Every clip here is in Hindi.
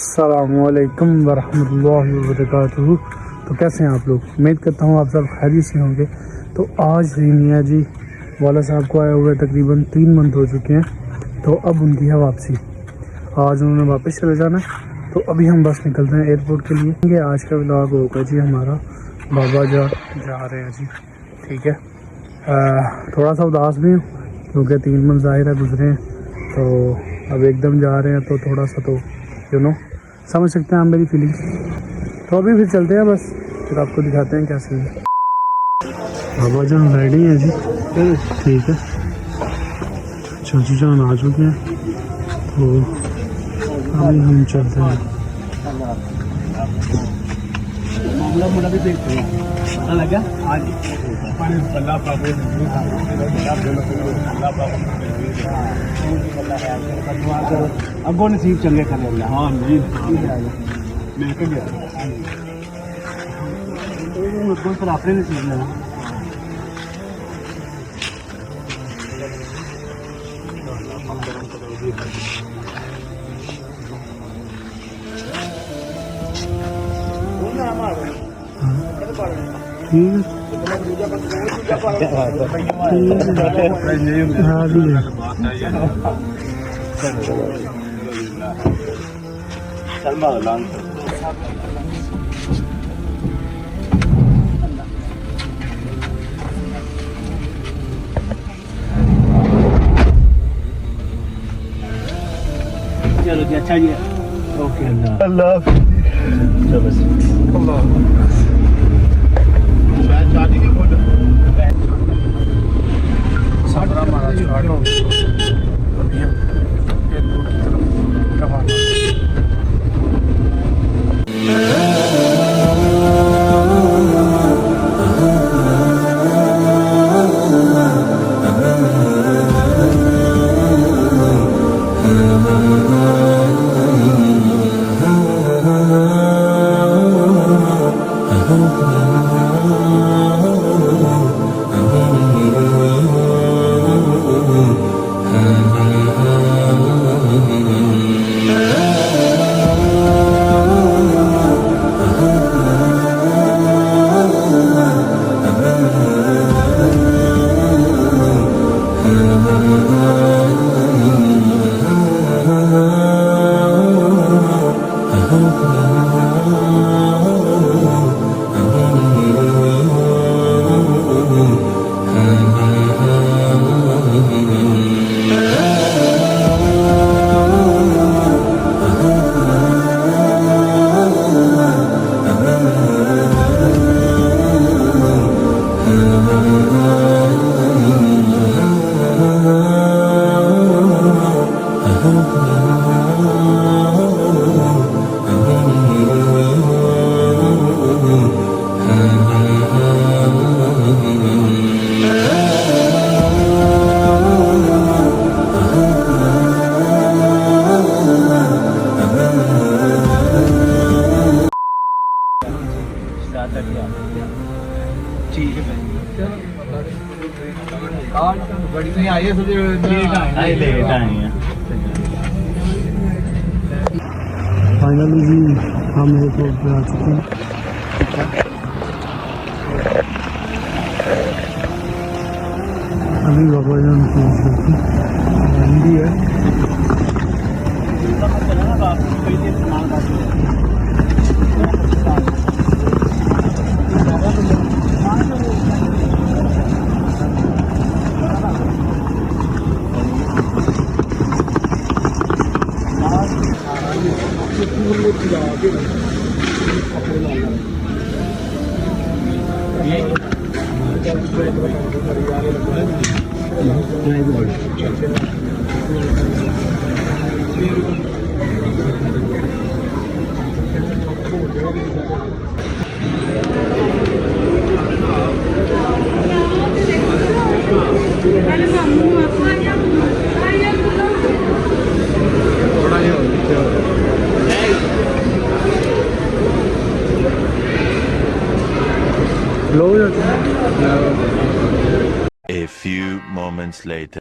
अस्सलामुअलैकुम वरहमतुल्लाहि वबरकातुहू। तो कैसे हैं आप लोग? उम्मीद करता हूँ आप सब खैरियत से होंगे। तो आज मियाँ जी वाला साहब को आए हुए तकरीबन 3 मंथ हो चुके हैं। तो अब उनकी है वापसी। आज उन्होंने वापस चले जाना है। तो अभी हम बस निकलते हैं एयरपोर्ट के लिए। आज का व्लॉग होगा जी हमारा बाबा जा रहे हैं जी। ठीक है। थोड़ा सा उदास भी हूँ क्योंकि 3 मंथ ज़ाहिर गुजरे हैं। तो अब एकदम जा रहे हैं तो थोड़ा सा तो समझ सकते हैं आप मेरी फीलिंग्स। तो अभी फिर चलते हैं बस, फिर आपको दिखाते हैं क्या सीन है। बाबा जान रेडी है जी। ठीक है, चाचू जान आ चुके हैं। तो अभी हम चलते हैं। मामला भी देखते हैं, पता लगा आज अगो नसीब चंगे कर लेंगे। हाँ जी, मैं तो गया पर आपने नसीब लेना। चलो जी, अच्छा जी, ओके। अल्लाह चलो सफर हमारा स्टार्ट हो गया। अभी हम एयरपोर्ट की तरफ रवाना। फाइनली जी हम एयरपोर्ट पे आ चुके हैं। अभी बाबा जान हिंदी है। A few moments later.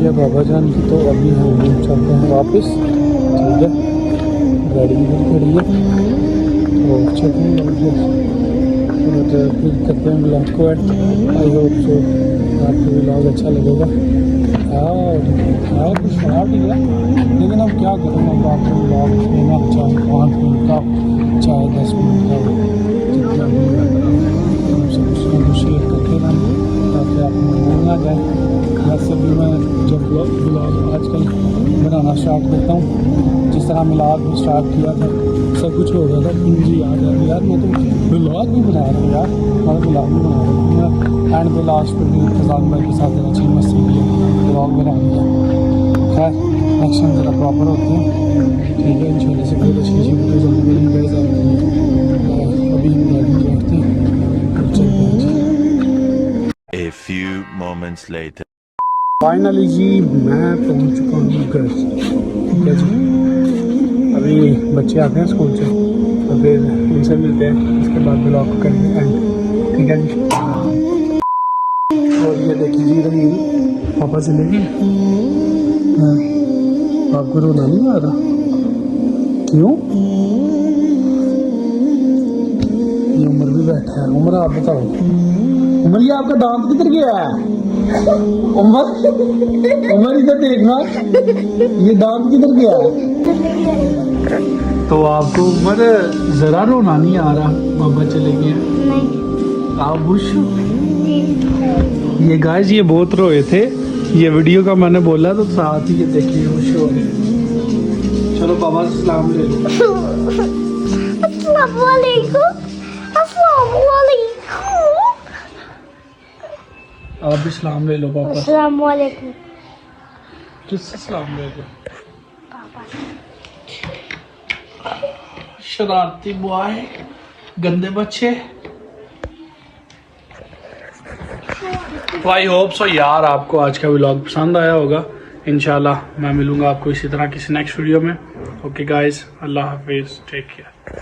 है बाबा जान की, तो अभी हम चलते हैं वापस। ठीक है, गाड़ी इधर खड़ी है तो चलते हैं वापस और फिर करते हैं ब्लॉग को एड। आई होप सो आपको ब्लॉग अच्छा लगेगा। हाँ कुछ खराब नहीं है, लेकिन अब क्या करूँ, अब आपको ब्लॉग देना चाहे 5 मिनट का चाहे 10 मिनट का, जितना भी हमसे कुछ ना कुछ शेयर करते रहें ताकि आपको मन ना जाए। वैसे भी मैं जब ब्लॉग आजकल बनाना स्टार्ट करता हूँ, जिस तरह मिलाद भी स्टार्ट किया था, सब कुछ हो गया था, फिर मुझे याद है यार मैं तो ब्लॉग भी बना रहा हूँ यार, मैं ब्लॉग भी बना रहा हूँ। मैं एंड में लास्ट पर भी इंतज़ाम भाई के साथ अच्छी मस्ती की ब्लॉग बना दिया। खैर नेक्स्ट टाइम ज़रा प्रॉपर होते हैं। ठीक है, इंशाल्लाह से बहुत अच्छी वीडियो जल्दी बनी गाइस। अभी हम गाड़ी में बैठते हैं और चलते हैं जी। A few moments later. Finally जी मैं पहुंच चुका हूँ घर। ठीक है जी, अभी बच्चे आते हैं स्कूल से तो फिर उनसे मिलते हैं, उसके बाद ब्लॉग को करेंगे एंड। ठीक है जी, और ये देखिए जी रही पापा चले गए। हाँ, आपको रोना नहीं आ रहा? क्यों? ये उमर भी बैठा है। उमर आप बताओ, उमर ये आपका दांत किधर गया है? उमर उमर इधर देखना, ये दांत किधर गया है? तो आपको उमर जरा रोना नहीं आ रहा? बाबा चले गए नहीं। आप बुश ये गाइस ये बहुत रोए थे, ये वीडियो का मैंने बोला तो साथ ही ये देखिए खुश हो गए। चलो बाबा से सलाम ले लो। अस्सलाम वालेकुम। अस्सलाम वालेकुम। आप भी सलाम ले लो पापा। अस्सलाम वालेकुम। किससे सलाम ले लो? पापा शरारती बॉय, गंदे बच्चे। आई होप सो यार आपको आज का व्लॉग पसंद आया होगा। इंशाल्लाह मैं मिलूंगा आपको इसी तरह किसी नेक्स्ट वीडियो में। ओके गाइस, अल्लाह हाफिज, टेक केयर।